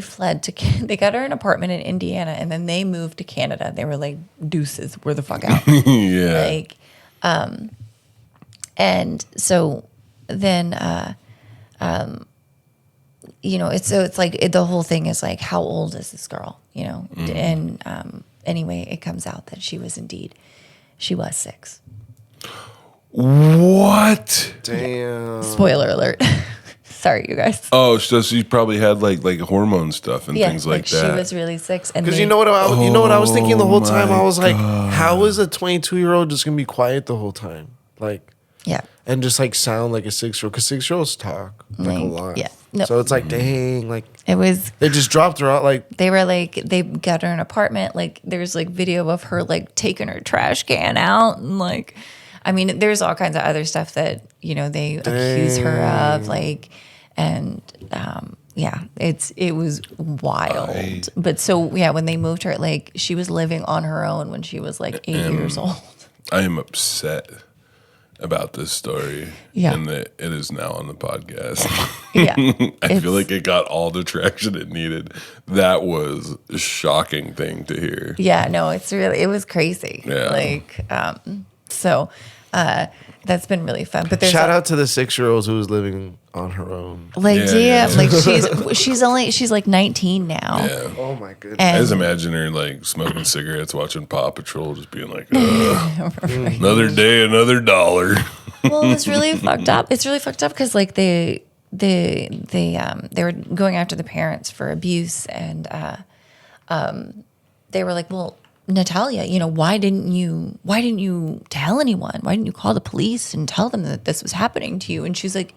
they got her an apartment in Indiana, and then they moved to Canada. They were like, deuces, we're the fuck out. Yeah. Like, and so then, it's like the whole thing is like, how old is this girl? And anyway, it comes out that she was 6. What? Damn. Spoiler alert. Sorry, you guys. Oh, so she probably had like hormone stuff and things like that. She was really 6. Because you know what I was thinking the whole time? I was like, how is a 22-year-old just gonna be quiet the whole time? Like, Yeah. and just like sound like a 6-year-old? Because 6-year-olds talk like a lot. Yeah. No. So it's like, dang, like It was. they just dropped her out. Like, They were like, they got her an apartment. Like, there's like video of her like taking her trash can out, and like, I mean, there's all kinds of other stuff that they accuse her of, like, and yeah, it was wild. But so yeah, when they moved her, like, she was living on her own when she was like 8 years old. I am upset about this story. Yeah. And that it is now on the podcast. Yeah, I feel like it got all the traction it needed. That was a shocking thing to hear. Yeah, no, it was crazy. Yeah. Like, so that's been really fun. But there's shout out to the 6-year-old who was living on her own. like, Yeah, damn, like she's like 19 now. Yeah. Oh my goodness. I And just imagine her like smoking cigarettes, watching Paw Patrol, just being like, another day, another dollar. well, it's really fucked up. It's really fucked up because like they were going after the parents for abuse, and they were like, well, Natalia, why didn't you tell anyone? Why didn't you call the police and tell them that this was happening to you? And she's like,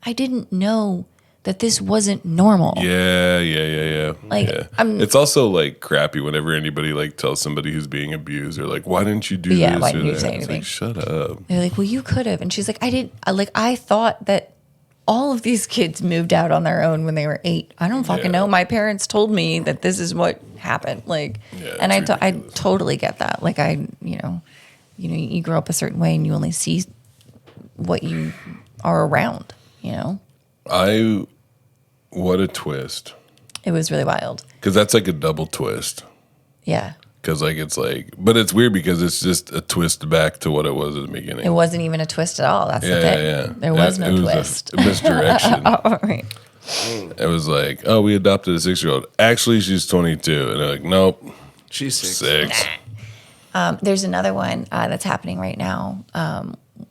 I didn't know that this wasn't normal. Yeah. Like, yeah. I'm- It's also like crappy whenever anybody like tells somebody who's being abused, or like, why didn't you do Yeah, this? why or didn't you that? say It's anything? like, shut up. They're like, well, you could have. And she's like, I thought that all of these kids moved out on their own when they were 8. I don't fucking Yeah. know. My parents told me that this is what happened. Like, Yeah, and I it's ridiculous. totally get that. Like, you grow up a certain way and you only see what you are around, What a twist. It was really wild. Because that's like a double twist. Yeah. Because like it's like, but it's weird because it's just a twist back to what it was at the beginning. It wasn't even a twist at all. That's the Yeah, thing. yeah. There was It no twist. A misdirection. Oh, right. It was like, oh, we adopted a 6-year-old. Actually, she's 22. And they're like, nope, She's 6. 6. There's another one that's happening right now.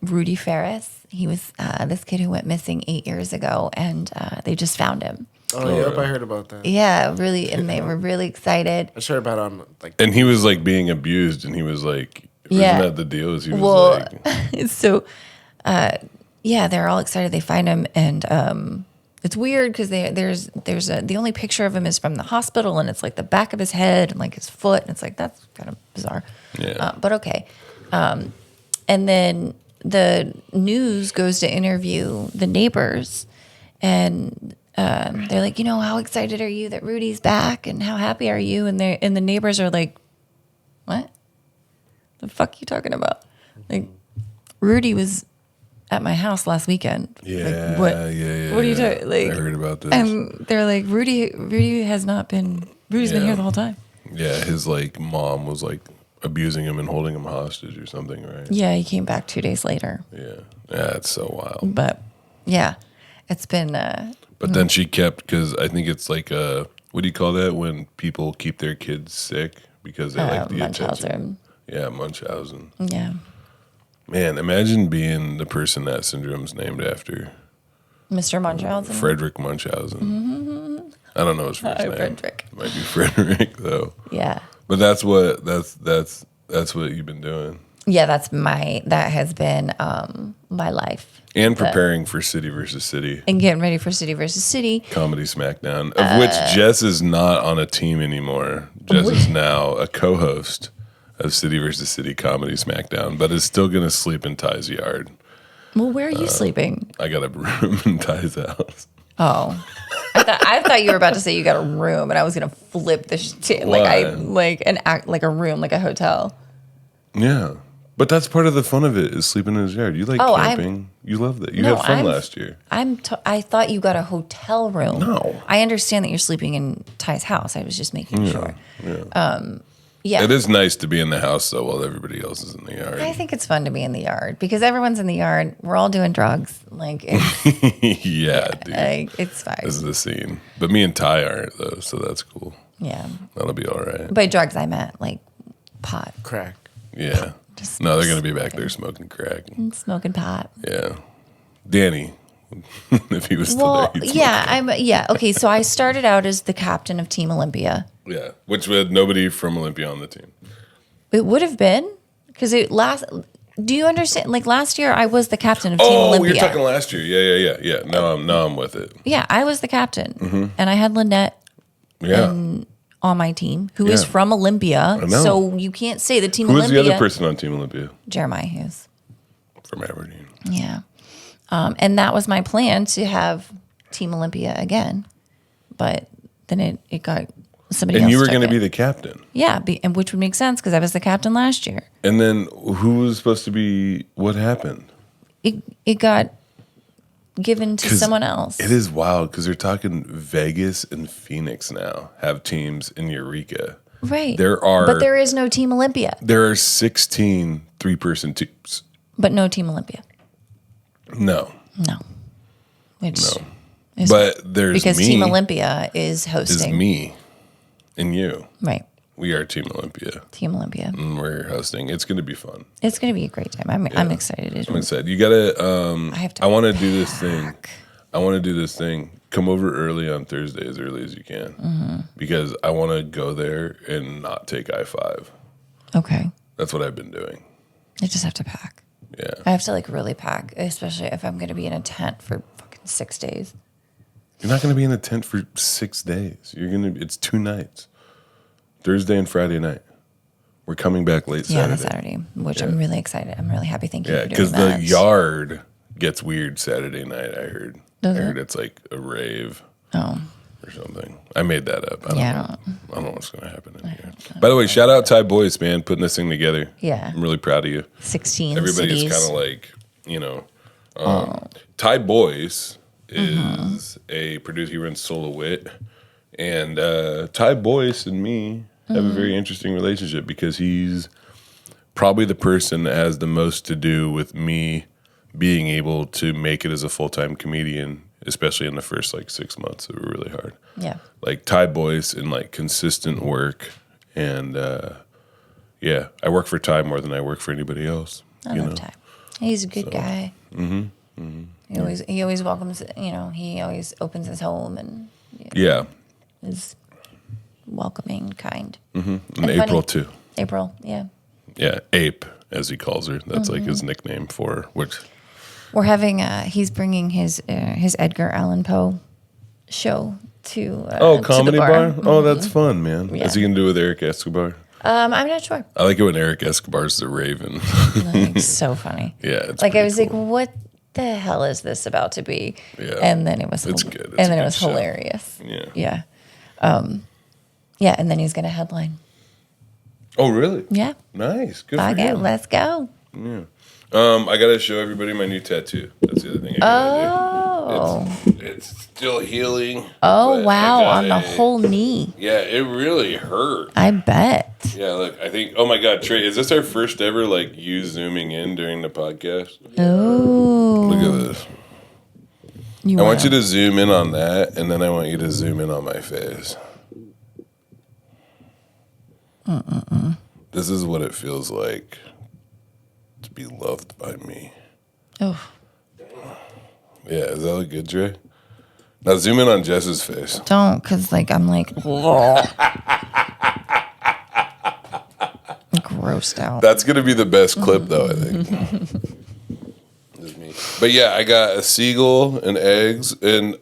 Rudy Ferris. He was this kid who went missing 8 years ago, and they just found him. Oh, yep, I heard about that. Yeah, really, and they were really excited. I heard about it on like. And he was like being abused, and he was like, Yeah. isn't that the deal? Is he was Well, like, so yeah, they're all excited. They find him, and it's weird because the only picture of him is from the hospital, and it's like the back of his head and like his foot, and it's like that's kind of bizarre. Yeah. But okay. And then the news goes to interview the neighbors, and they're like, how excited are you that Rudy's back, and how happy are you? And the neighbors are like, what? The fuck you talking about? Like, Rudy was at my house last weekend. yeah, Like, what? yeah. What are you talking? Like, I heard about this. and they're like, Rudy has not been. Rudy's been Yeah. here the whole time. Yeah, his like mom was like abusing him and holding him hostage or something, right? Yeah, he came back 2 days later. Yeah. It's so wild. But yeah, it's been. But then she kept, because I think it's like what do you call that when people keep their kids sick because they like the attention? Munchausen. Yeah, Munchausen. Yeah. Man, imagine being the person that syndrome's named after. Mr. Munchausen. Frederick Munchausen. I don't know his first Hi, name. Frederick. Might be Frederick though. Yeah. But that's what you've been doing. Yeah, that has been my life. And preparing for City versus City. And getting ready for City versus City. Comedy Smackdown, of which Jess is not on a team anymore. Jess is now a co-host of City versus City Comedy Smackdown, but is still going to sleep in Ty's yard. Well, where are you sleeping? I got a room in Ty's house. Oh, I thought you were about to say you got a room, and I was gonna flip the shit. Why? Like a room, like a hotel. Yeah. But that's part of the fun of it, is sleeping in his yard. You like camping. You love that. You had fun last year. I thought you got a hotel room. No. I understand that you're sleeping in Ty's house. I was just making sure. Yeah. It is nice to be in the house, though, while everybody else is in the yard. I think it's fun to be in the yard because everyone's in the yard. We're all doing drugs. Like, it's, Yeah, dude. it's fine. This is the scene. But me and Ty aren't, though, so that's cool. Yeah. That'll be all right. By drugs, I meant like pot, Crack. Yeah. Just No, they're going to be back there smoking crack. smoking pot. Yeah. Danny, if he was still Well, there. he'd yeah, okay. So I started out as the captain of Team Olympia. Yeah, which we had nobody from Olympia on the team. It would have been because do you understand? Like last year, I was the captain of Team Olympia. Oh, you're talking last year. Yeah. Now I'm with it. Yeah, I was the captain, and I had Lynette on my team, who is from Olympia. So you can't say the Team Olympia. Who was the other person on Team Olympia? Jeremiah Hughes. From Aberdeen. Yeah. And that was my plan, to have Team Olympia again. But then it got somebody else. And you were going to be the captain. Yeah, and which would make sense because I was the captain last year. And then who was supposed to be, what happened? It got given to someone else. It is wild because they're talking Vegas and Phoenix now have teams in Eureka. Right. But there is no Team Olympia. There are 16 3-person teams. But no Team Olympia. No. Which No. is But there's because me. Team Olympia is hosting. Is me and you. Right. We are Team Olympia. Team Olympia. And we're hosting. It's going to be fun. It's going to be a great time. I'm excited. I'm excited. You got to, I want to do this thing. I want to do this thing. Come over early on Thursday, as early as you can. Because I want to go there and not take I-5. Okay. That's what I've been doing. I just have to pack. Yeah. I have to like really pack, especially if I'm going to be in a tent for fucking 6 days. You're not going to be in a tent for 6 days. It's 2 nights. Thursday and Friday night. We're coming back late Saturday. Yeah, that's Saturday, which I'm really excited. I'm really happy. Thank you for doing that. Yeah, because the yard gets weird Saturday night, I heard. Does I heard it? it's like a rave. Oh. Or something. I made that up. I don't know what's going to happen in here. By the way, shout out Ty Boyce, man, putting this thing together. Yeah. I'm really proud of you. 16 Everybody's cities. kind of like, Ty Boyce is a producer. He runs Solo Wit. And Ty Boyce and me have a very interesting relationship because he's probably the person that has the most to do with me being able to make it as a full-time comedian, especially in the first like 6 months that were really hard. Yeah. Like Ty Boyce and like consistent work. And I work for Ty more than I work for anybody else. I love Ty. He's a good guy. He always welcomes, he always opens his home and is welcoming, kind. And April funny. too. April, yeah. Yeah, Ape, as he calls her. That's like his nickname for which. We're having, he's bringing his Edgar Allan Poe show to Comedy to the bar? Oh, that's fun, man. Yeah. Is he going to do it with Eric Escobar? I'm not sure. I like it when Eric Escobar's the Raven. Like, so funny. Yeah, it's like I was cool. like, what the hell is this about to be? Yeah. And then it was It's good. It's and then a it good was show. hilarious. Yeah. Yeah. And then he's gonna headline. Oh, really? Yeah. Nice. Good for Okay, him. let's go. Yeah. I got to show everybody my new tattoo. That's the other thing I got to do. It's still healing. Oh, but wow. I On the whole knee. Yeah, it really hurt. I bet. Yeah, look, I think, oh my God, Trey, is this our first ever, like, you zooming in during the podcast? Oh. Look at this. I want you to zoom in on that, and then I want you to zoom in on my face. This is what it feels like to be loved by me. Oh. Yeah, does that look good, Trey? Now zoom in on Jess's face. Don't, because I'm grossed out. That's going to be the best clip, though, I think. Just me. But yeah, I got a seagull and eggs and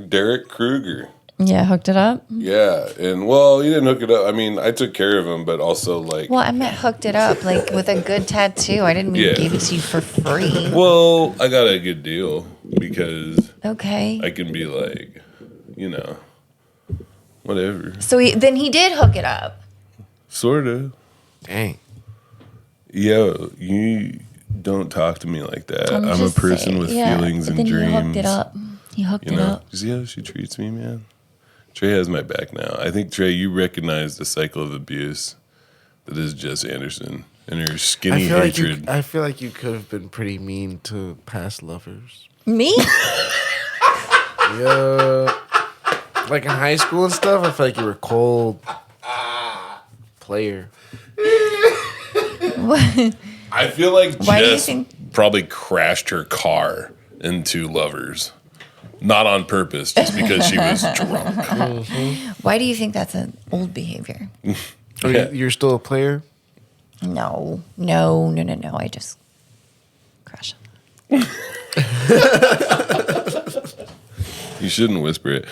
Derek Kruger. Yeah, hooked it up. Yeah, and well, you didn't hook it up. I mean, I took care of him, but also like. Well, I meant hooked it up, like with a good tattoo. I didn't mean gave it to you for free. Well, I got a good deal because. Okay. I can be like, whatever. So then he did hook it up. Sort of. Dang. Yo, you don't talk to me like that. I'm a just person saying, with yeah, feelings and then dreams. He hooked it up. He hooked it up. You see how she treats me, man? Trey has my back now. I think, Trey, you recognize the cycle of abuse that is Jess Anderson and her skinny hatred. I feel like you could have been pretty mean to past lovers. Me? Yeah. Like in high school and stuff, I feel like you were cold. Player. What? I feel like Why do you Jess think- probably crashed her car into lovers. Not on purpose, just because she was drunk. Why do you think that's an old behavior? You're still a player? No. I just crush. You shouldn't whisper it.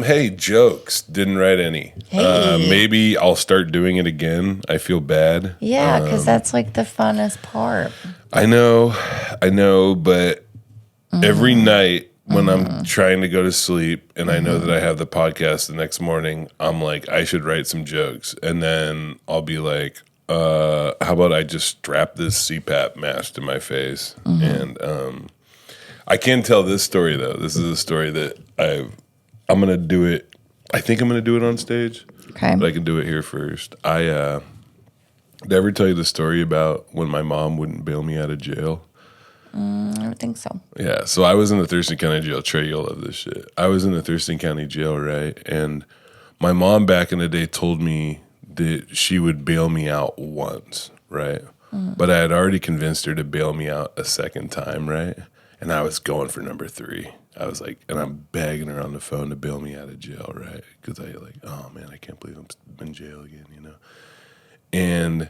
Hey, jokes. Didn't write any. Hey. Maybe I'll start doing it again. I feel bad. Yeah, because that's like the funnest part. I know, but every night when I'm trying to go to sleep and I know that I have the podcast the next morning, I'm like, I should write some jokes. And then I'll be like, how about I just strap this CPAP mask to my face? And I can tell this story, though. This is a story that I'm going to do it. I think I'm going to do it on stage. Okay. But I can do it here first. Did I ever tell you the story about when my mom wouldn't bail me out of jail? I don't think so. Yeah, so I was in the Thurston County Jail. Trey, you'll love this shit. I was in the Thurston County Jail, right? And my mom back in the day told me that she would bail me out once, right? But I had already convinced her to bail me out a second time, right? And I was going for number 3. I was like, and I'm begging her on the phone to bail me out of jail, right? Because I like, oh man, I can't believe I'm in jail again, you know? And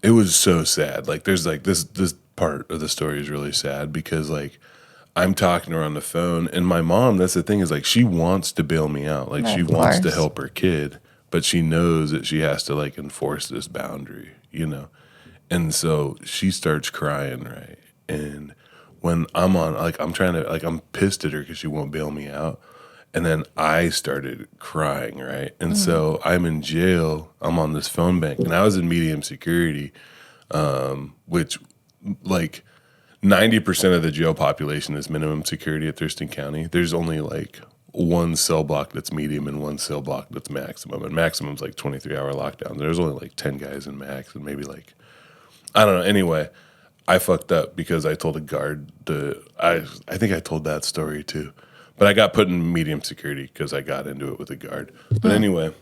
it was so sad. Like, there's like this part of the story is really sad because like I'm talking to her on the phone, and my mom, that's the thing, is like she wants to bail me out. Like she wants to help her kid, but she knows that she has to like enforce this boundary, you know? And so she starts crying, right? And when I'm on, like, I'm trying to, like, I'm pissed at her because she won't bail me out. And then I started crying, right? And so I'm in jail. I'm on this phone bank. And I was in medium security, which, like, 90% of the jail population is minimum security at Thurston County. There's only, like, one cell block that's medium and one cell block that's maximum. And maximum's, like, 23-hour lockdown. There's only, like, 10 guys in max and maybe, like, I don't know. Anyway, I fucked up because I told a guard I think I told that story too. But I got put in medium security because I got into it with a guard. But anyway,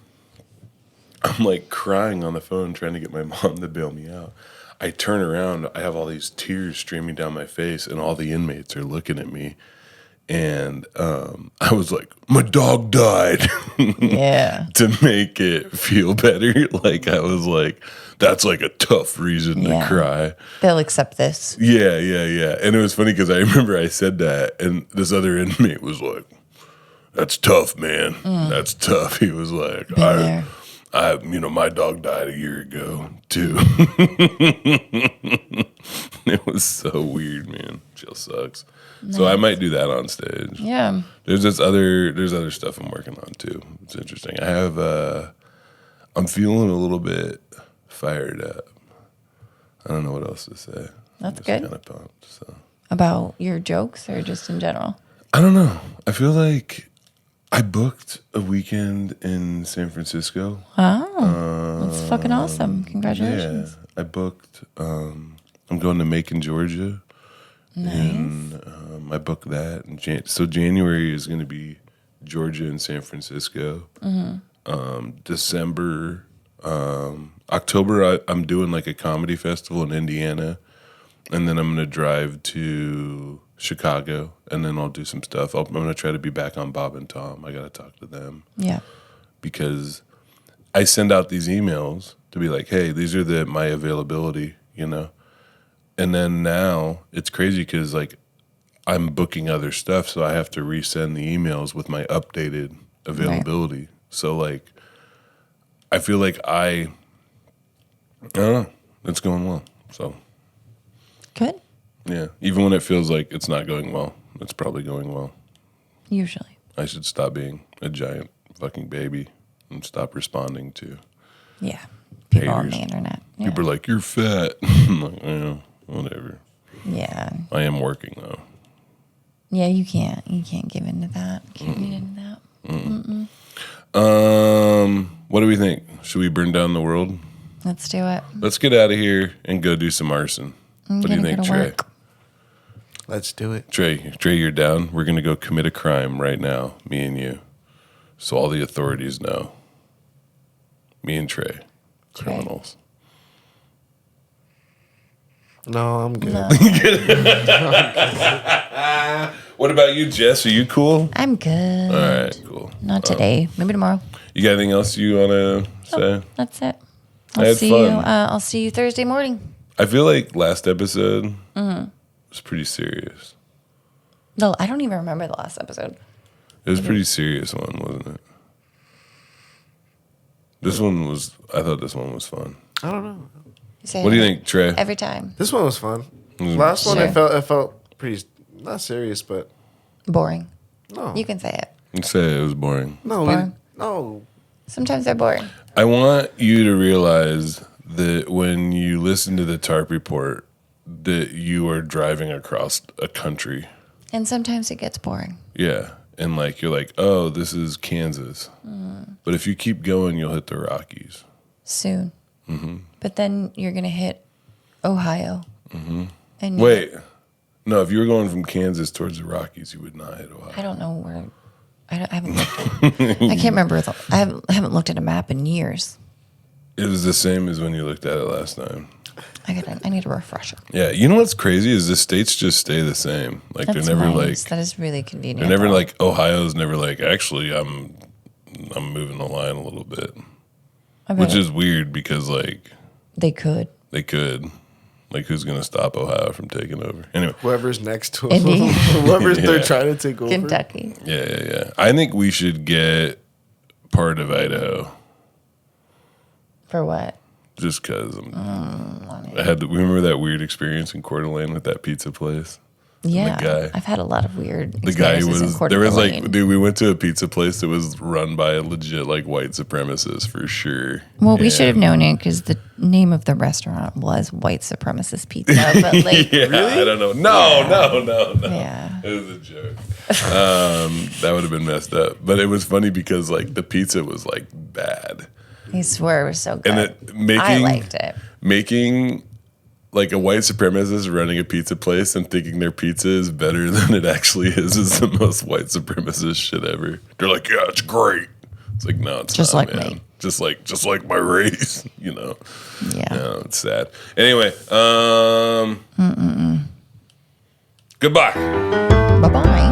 I'm like crying on the phone trying to get my mom to bail me out. I turn around, I have all these tears streaming down my face, and all the inmates are looking at me. And I was like, my dog died. Yeah. To make it feel better. Like, I was like, that's like a tough reason to cry. They'll accept this. Yeah. And it was funny because I remember I said that, and this other inmate was like, that's tough, man. That's tough. He was like, my dog died a year ago, too. It was so weird, man. Jail sucks. Nice. So I might do that on stage. Yeah. There's other stuff I'm working on, too. It's interesting. I'm feeling a little bit fired up. I don't know what else to say. That's good. Kind of pumped, so. About your jokes or just in general? I don't know. I feel like I booked a weekend in San Francisco. Oh, that's fucking awesome. Congratulations. Yeah, I booked, I'm going to Macon, Georgia. Nice. And I booked that. So January is going to be Georgia and San Francisco. December, October, I'm doing like a comedy festival in Indiana. And then I'm going to drive to Chicago, and then I'll do some stuff. I'm going to try to be back on Bob and Tom. I got to talk to them. Yeah. Because I send out these emails to be like, hey, these are my availability, you know? And then now it's crazy because, like, I'm booking other stuff, so I have to resend the emails with my updated availability. Right. So, like, I feel like I don't know. It's going well, so. Good. Yeah. Even when it feels like it's not going well, it's probably going well. Usually. I should stop being a giant fucking baby and stop responding to people haters. on the internet. Yeah. People are like, you're fat. I'm like, yeah, whatever. Yeah. I am working, though. Yeah, you can't give into that. Can't get into that. What do we think? Should we burn down the world? Let's do it. Let's get out of here and go do some arson. What do you think, Trey? Work. Let's do it. Trey, you're down. We're going to go commit a crime right now, me and you. So all the authorities know. Me and Trey, criminals. No, I'm good. No. What about you, Jess? Are you cool? I'm good. All right, cool. Not today. Maybe tomorrow. You got anything else you want to say? That's it. I had fun. I'll see you Thursday morning. I feel like last episode was pretty serious. No, I don't even remember the last episode. It was a pretty serious one, wasn't it? I thought this one was fun. I don't know. What do you think, Trey? Every time. This one was fun. Last one, I felt pretty, not serious, but. Boring. No. You can say it. You say it was boring. No, Boring. no. Sometimes they're boring. I want you to realize that when you listen to the Tarp Report, that you are driving across a country. And sometimes it gets boring. Yeah. And like you're like, oh, this is Kansas. But if you keep going, you'll hit the Rockies. Soon. But then you're going to hit Ohio. And Wait. No, if you were going from Kansas towards the Rockies, you would not hit Ohio. I don't know where. I haven't looked. I can't remember. I haven't looked at a map in years. It was the same as when you looked at it last time. I need a refresher. Yeah, you know what's crazy is the states just stay the same. Like That's they're never nice. like That is really convenient. they're never though. like Ohio's never like actually I'm moving the line a little bit, I bet which is weird because like they could. they could like who's gonna stop Ohio from taking over anyway? Whoever's next to them. Indy. Whoever's they're Yeah. trying to take over. Kentucky. Yeah. I think we should get part of Idaho For what? just because we remember that weird experience in Coeur d'Alene with that pizza place. Yeah, guy- I've had a lot of weird. The guy experiences in was Coeur there was d'Alene. like dude, we went to a pizza place that was run by a legit like white supremacist for sure. Well, we should have And- known it because the name of the restaurant was White Supremacist Pizza. But like, Yeah, I don't know. No. yeah, It was a joke. That would have been messed up. But it was funny because like the pizza was like bad. I swear it was so good. And I liked it. making like a white supremacist running a pizza place and thinking their pizza is better than it actually is the most white supremacist shit ever. They're like, yeah, it's great. It's like, no, it's Just not, like man. me. Just like my race, you know. Yeah. No, it's sad. Anyway, goodbye. Bye bye.